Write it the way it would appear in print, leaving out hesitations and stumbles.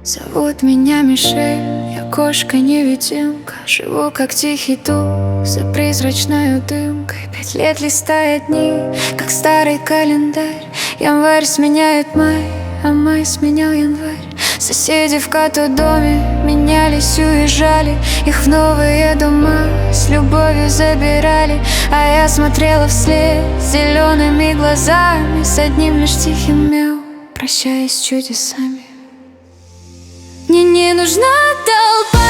Зовут меня Мишель, я кошка-невидимка. Живу как тихий дух за призрачной дымкой. 5 лет листает дни, как старый календарь. Январь сменяет май, а май сменял январь. Соседи в кату-доме менялись, уезжали. Их в новые дома с любовью забирали. А я смотрела вслед зелеными глазами, с одним лишь тихим мяу, прощаясь с чудесами. Мне не нужна толпа.